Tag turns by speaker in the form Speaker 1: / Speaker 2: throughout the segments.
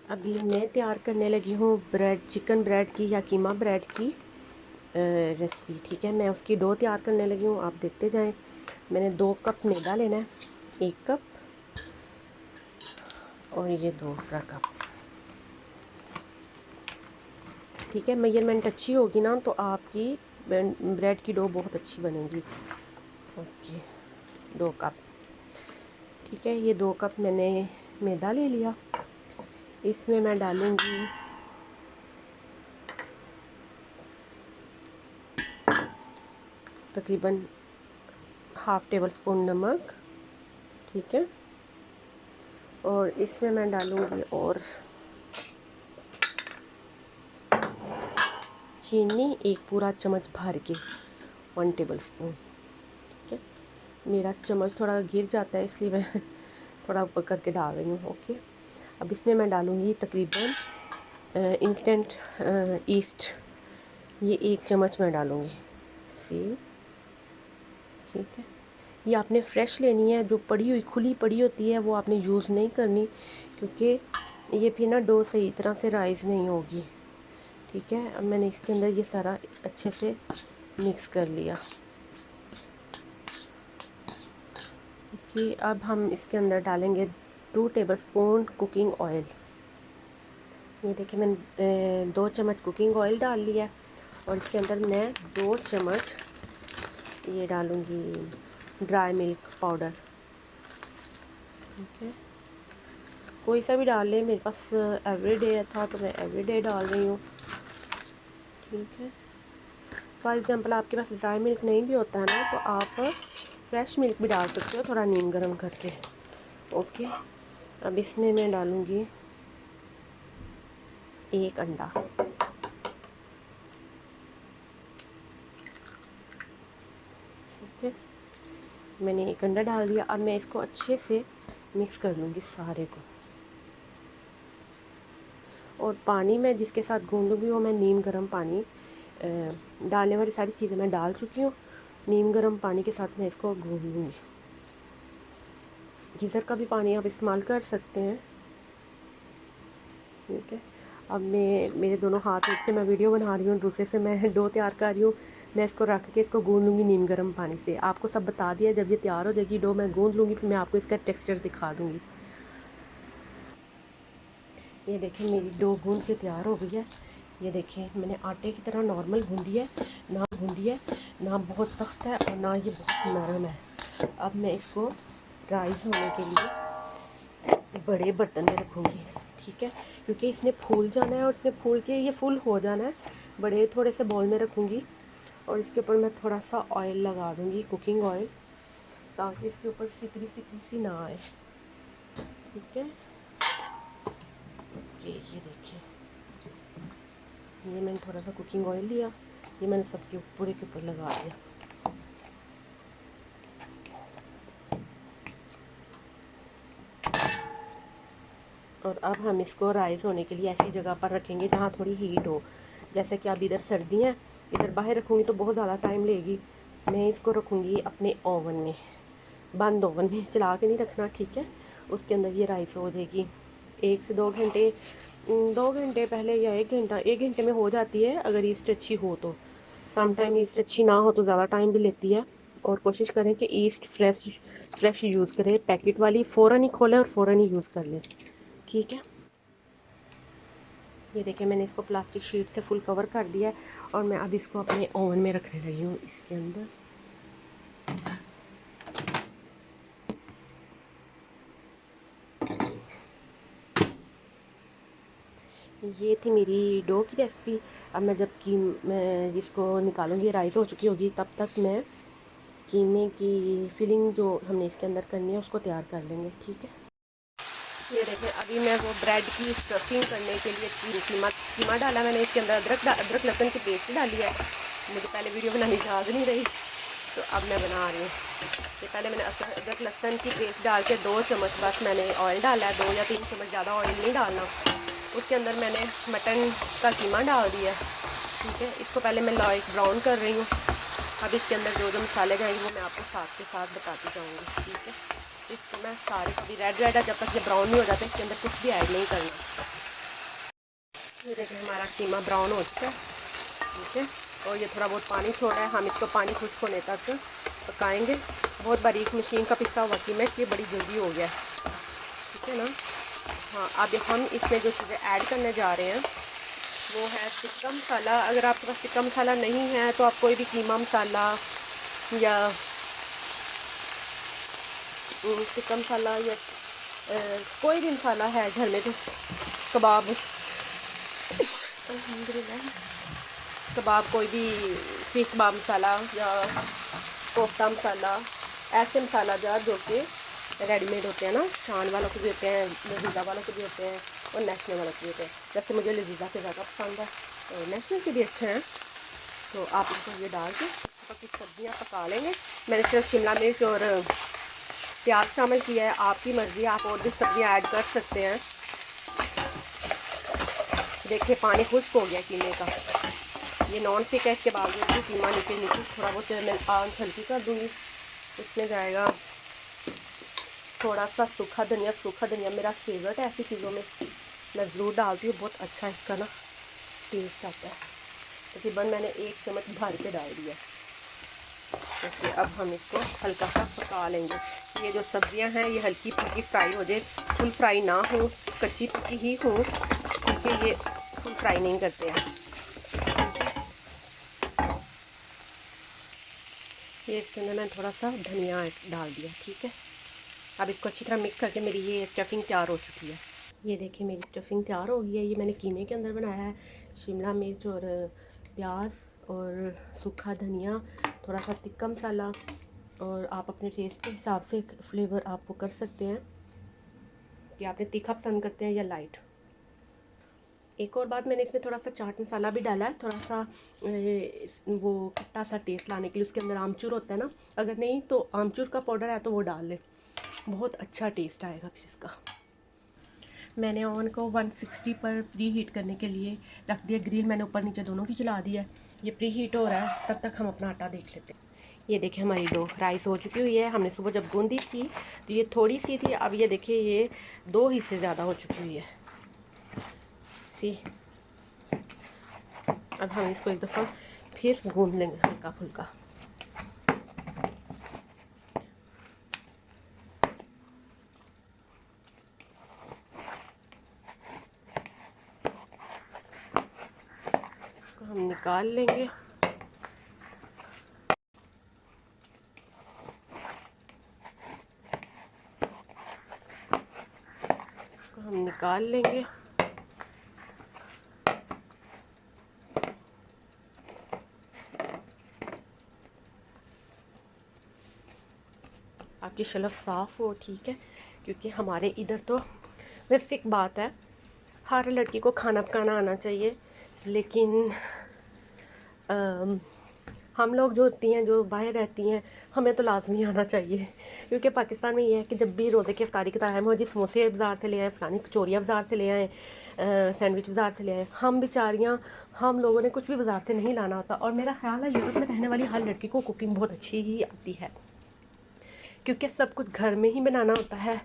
Speaker 1: अभी मैं तैयार करने लगी हूँ चिकन ब्रेड की या कीमा ब्रेड की रेसिपी। ठीक है, मैं उसकी डो तैयार करने लगी हूँ, आप देखते जाएं। मैंने 2 कप मैदा लेना है, 1 कप, और ये दूसरा कप। ठीक है, मेजरमेंट अच्छी होगी ना तो आपकी ब्रेड की डो बहुत अच्छी बनेगी। Okay, 2 cup. ठीक है, ये 2 कप मैंने मैदा ले लिया। इसमें मैं डालूँगी तकरीबन हाफ़ टेबल स्पून नमक। ठीक है, और इसमें मैं डालूँगी और चीनी, 1 पूरा चम्मच भर के, 1 टेबल स्पून। ठीक है, मेरा चम्मच थोड़ा गिर जाता है इसलिए मैं थोड़ा ऊपर करके डाल रही हूँ। ओके, अब इसमें मैं डालूँगी तकरीबन इंस्टेंट ईस्ट, ये 1 चम्मच मैं डालूँगी। ठीक है, ये आपने फ्रेश लेनी है, जो पड़ी हुई खुली पड़ी होती है वो आपने यूज़ नहीं करनी, क्योंकि ये फिर ना डो सही तरह से राइज़ नहीं होगी। ठीक है, अब मैंने इसके अंदर ये सारा अच्छे से मिक्स कर लिया। कि अब हम इसके अंदर डालेंगे 2 टेबलस्पून कुकिंग ऑयल। ये देखिए, मैंने 2 चम्मच कुकिंग ऑयल डाल लिया, और इसके अंदर मैं 2 चम्मच ये डालूँगी ड्राई मिल्क पाउडर। ठीक है, कोई सा भी डाल लें, मेरे पास एवरीडे था तो मैं एवरीडे डाल रही हूँ। ठीक है, फॉर एग्ज़ाम्पल आपके पास ड्राई मिल्क नहीं भी होता है ना तो आप फ्रेश मिल्क भी डाल सकते हो, थोड़ा नीम गर्म करके। ओके, अब इसमें मैं डालूँगी 1 अंडा। ठीक है, मैंने 1 अंडा डाल दिया। अब मैं इसको अच्छे से मिक्स कर लूँगी सारे को, और पानी मैं जिसके साथ गूँधूँगी वो मैं नीम गर्म पानी, डालने वाली सारी चीज़ें मैं डाल चुकी हूँ। नीम गर्म पानी के साथ मैं इसको गूँध लूँगी। गीज़र का भी पानी आप इस्तेमाल कर सकते हैं। ठीक है, अब मेरे दोनों हाथ, एक से मैं वीडियो बना रही हूँ, दूसरे से मैं डो तैयार कर रही हूँ। मैं इसको रख के इसको गूँध लूँगी नीम गर्म पानी से। आपको सब बता दिया, जब ये तैयार हो जाएगी डो मैं गूँध लूँगी, फिर मैं आपको इसका टेक्सचर दिखा दूँगी। ये देखिए, मेरी डो गूँध के तैयार हो गई है। ये देखिए, मैंने आटे की तरह नॉर्मल गूँधी है, ना गूँधी है, ना बहुत सख्त है और ना ये बहुत नरम है। अब मैं इसको राइस होने के लिए बड़े बर्तन में रखूँगी। ठीक है, क्योंकि इसने फूल जाना है और इसने फूल के ये फुल हो जाना है। बड़े थोड़े से बॉल में रखूँगी, और इसके ऊपर मैं थोड़ा सा ऑयल लगा दूँगी, कुकिंग ऑयल, ताकि इसके ऊपर सिकरी सिकरी सी ना आए। ठीक है, ये देखिए, ये मैंने थोड़ा सा कुकिंग ऑयल लिया, ये मैंने सबके पूरे के ऊपर लगा दिया। और अब हम इसको राइस होने के लिए ऐसी जगह पर रखेंगे जहाँ थोड़ी हीट हो। जैसे कि अब इधर सर्दी है, इधर बाहर रखूँगी तो बहुत ज़्यादा टाइम लेगी। मैं इसको रखूँगी अपने ओवन में, बंद ओवन में, चला के नहीं रखना। ठीक है, उसके अंदर ये राइस हो जाएगी 1 से 2 घंटे, 2 घंटे पहले या 1 घंटा, 1 घंटे में हो जाती है अगर ईस्ट अच्छी हो तो। समटाइम ईस्ट अच्छी ना हो तो ज़्यादा टाइम भी लेती है। और कोशिश करें कि ईस्ट फ्रेश यूज़ करें, पैकेट वाली फ़ौरन ही खोलें और फ़ौरन ही यूज़ कर लें। ठीक है, ये देखिए, मैंने इसको प्लास्टिक शीट से फुल कवर कर दिया है, और मैं अब इसको अपने ओवन में रखने लगी हूँ। इसके अंदर ये थी मेरी डो की रेसिपी। अब मैं जिसको निकालूंगी, राइस हो चुकी होगी, तब तक मैं कीमे की फिलिंग जो हमने इसके अंदर करनी है उसको तैयार कर लेंगे। ठीक है, ये देखें, अभी मैं वो ब्रेड की स्टफिंग करने के लिए कीमा डाला मैंने। इसके अंदर अदरक लहसुन की पेस्ट डाली है। मुझे पहले वीडियो बनाने की याद नहीं रही, तो अब मैं बना रही हूँ। तो पहले मैंने अदरक लहसुन की पेस्ट डाल के 2 चम्मच बस मैंने ऑयल डाला है, 2 या 3 चम्मच, ज़्यादा ऑयल नहीं डालना। उसके अंदर मैंने मटन का कीमा डाल दिया। ठीक है, इसको पहले मैं लाइट ब्राउन कर रही हूँ। अब इसके अंदर जो जो मसाले जाएंगे वो मैं आपको साथ के साथ बताती जाऊँगी। ठीक है, इसको मैं सारे कभी रेड है, जब तक ये ब्राउन नहीं हो जाता इसके अंदर कुछ भी ऐड नहीं करना। ये देखिए हमारा कीमा ब्राउन हो चुका है, ठीक है। और ये थोड़ा बहुत पानी छोड़ रहा है, हम इसको पानी खुश्क होने तक पकाएंगे। बहुत बारीक मशीन का पिसा हुआ कीमा, ये बड़ी जल्दी हो गया, ठीक है ना। हाँ, अब हम इसमें जो चीज़ें ऐड करने जा रहे हैं वो है टिक्का मसाला। अगर आपके पास टिक्का मसाला नहीं है तो आप कोई भी कीमा मसाला या टिक्का मसाला या कोई भी मसाला है घर में, जो कबाब अल्हम्दुलिल्लाह कबाब, कोई भी सीख कबाब मसाला या कोफ्ता मसाला, ऐसे मसाला जार जो कि रेडीमेड होते हैं ना, शान वालों के भी होते हैं, लजीज़ा वालों के भी होते हैं और नेशनल वालों के भी होते हैं। जैसे मुझे लजीज़ा के ज़्यादा पसंद है और नेशनल के भी अच्छे हैं। तो आप इसको ये डाल के कुछ सब्जियाँ पका लेंगे। मैंने सिर्फ शिमला मिर्च और प्याज शामिल किया है, आपकी मर्ज़ी, आप और भी सब्जियाँ ऐड कर सकते हैं। देखिए पानी खुश्क हो गया कीमे का, ये नॉन स्टिक है, इसके बावजूद भी कीमा नीचे नीचे थोड़ा बहुत मैं आंच हल्की कर दूँगी। इसमें जाएगा थोड़ा सा सूखा धनिया। सूखा धनिया मेरा फेवरेट है ऐसी चीज़ों में, मैं ज़रूर डालती हूँ, बहुत अच्छा इसका ना टेस्ट आता है। तकरीबन मैंने 1 चम्मच भर के डाल दिया। ओके, अब हम इसको हल्का सा पका लेंगे। ये जो सब्जियां हैं ये हल्की फुल्की फ्राई हो जाए, फुल फ्राई ना हो, कच्ची पक्की ही हो, क्योंकि ये फुल फ्राई नहीं करते हैं। ये इसके अंदर मैंने थोड़ा सा धनिया डाल दिया, ठीक है। अब इसको अच्छी तरह मिक्स करके मेरी ये स्टफिंग तैयार हो चुकी है। ये देखिए मेरी स्टफिंग तैयार हो गई है। ये मैंने कीमे के अंदर बनाया है, शिमला मिर्च और प्याज और सूखा धनिया, थोड़ा सा तिक्का मसाला, और आप अपने टेस्ट के हिसाब से फ्लेवर आप वो कर सकते हैं कि आपने तीखा पसंद करते हैं या लाइट। एक और बात, मैंने इसमें थोड़ा सा चाट मसाला भी डाला है, थोड़ा सा वो खट्टा सा टेस्ट लाने के लिए। उसके अंदर आमचूर होता है ना, अगर नहीं तो आमचूर का पाउडर है तो वो डाल लें, बहुत अच्छा टेस्ट आएगा फिर इसका। मैंने ओवन को 160 पर प्री हीट करने के लिए रख दिया। ग्रिल मैंने ऊपर नीचे दोनों की चला दिया है। ये प्री हीट हो रहा है, तब तक हम अपना आटा देख लेते हैं। ये देखिए हमारी डो राइस हो चुकी हुई है। हमने सुबह जब गूंदी थी तो ये थोड़ी सी थी, अब ये देखिए ये 2 हिस्से ज़्यादा हो चुकी हुई है। सी, अब हम इसको एक दफ़ा फिर गूंद लेंगे हल्का फुल्का। हम निकाल लेंगे। हम निकाल लेंगे। आपकी शलफ साफ़ हो, ठीक है, क्योंकि हमारे इधर तो वैसे एक बात है, हर लड़की को खाना पकाना आना चाहिए, लेकिन हम लोग जो होती हैं, जो बाहर रहती हैं, हमें तो लाजमी आना चाहिए। क्योंकि पाकिस्तान में ये है कि जब भी रोज़े की इफ्तारी की टाइम हो जी, समोसे बाज़ार से ले आए, फ़लानी कचौरियाँ बाज़ार से ले आए, सैंडविच बाज़ार से ले आए। हम बेचारियाँ, हम लोगों ने कुछ भी बाज़ार से नहीं लाना होता। और मेरा ख़्याल है यूरोप में रहने वाली हर लड़की को कुकिंग बहुत अच्छी ही आती है, क्योंकि सब कुछ घर में ही बनाना होता है।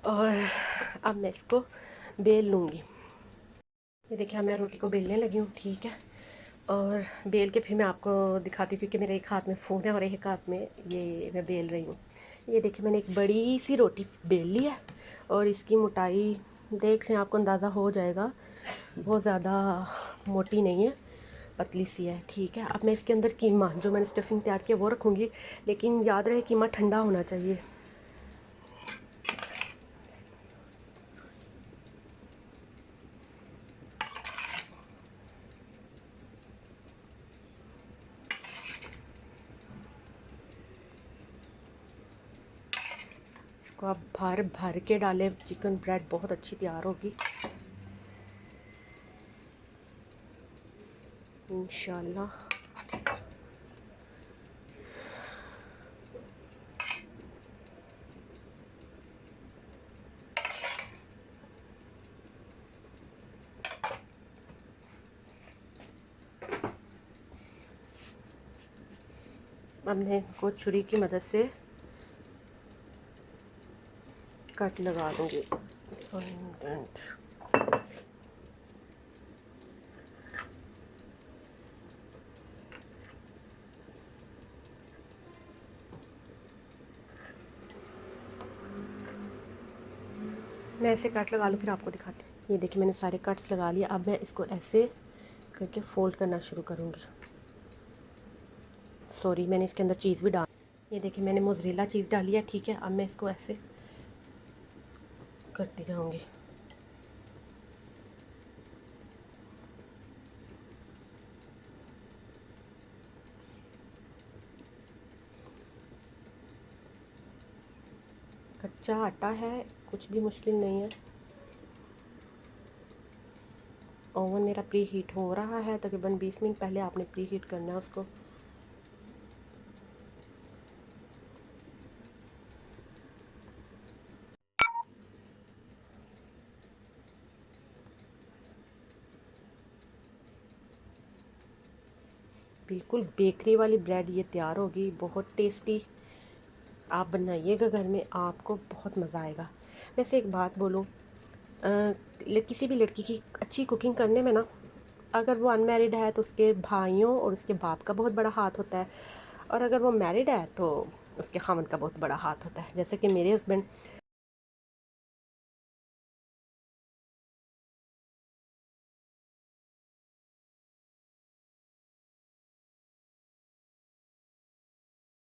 Speaker 1: और अब मैं इसको बेल लूँगी। ये देखिए मैं रोटी को बेलने लगी हूँ, ठीक है। और बेल के फिर मैं आपको दिखाती हूँ, क्योंकि मेरे एक हाथ में फ़ोन है और एक हाथ में ये मैं बेल रही हूँ। ये देखिए मैंने एक बड़ी सी रोटी बेल ली है और इसकी मोटाई देख लें, आपको अंदाज़ा हो जाएगा, बहुत ज़्यादा मोटी नहीं है, पतली सी है, ठीक है। अब मैं इसके अंदर कीमा जो मैंने स्टफिंग तैयार किया वो रखूँगी, लेकिन याद रहे कीमा ठंडा होना चाहिए। इसको आप भर भर के डालें, चिकन ब्रेड बहुत अच्छी तैयार होगी इंशाल्लाह। अब मैं इनको छुरी की मदद से कट लगा दूँगी। मैं ऐसे कट लगा लूँ फिर आपको दिखाती हूँ। ये देखिए मैंने सारे कट्स लगा लिए। अब मैं इसको ऐसे करके फ़ोल्ड करना शुरू करूँगी। सॉरी, मैंने इसके अंदर चीज़ भी डाल, ये देखिए मैंने मोज़रेला चीज़ डाली है, ठीक है। अब मैं इसको ऐसे करती जाऊँगी। कच्चा आटा है, कुछ भी मुश्किल नहीं है। ओवन मेरा प्री हीट हो रहा है, तकरीबन 20 मिनट पहले आपने प्री हीट करना है उसको। बिल्कुल बेकरी वाली ब्रेड ये तैयार होगी, बहुत टेस्टी। आप बनाइएगा घर में, आपको बहुत मज़ा आएगा। वैसे एक बात बोलूँ, किसी भी लड़की की अच्छी कुकिंग करने में ना, अगर वो अनमैरिड है तो उसके भाइयों और उसके बाप का बहुत बड़ा हाथ होता है, और अगर वो मैरिड है तो उसके खामन का बहुत बड़ा हाथ होता है। जैसे कि मेरे हस्बैंड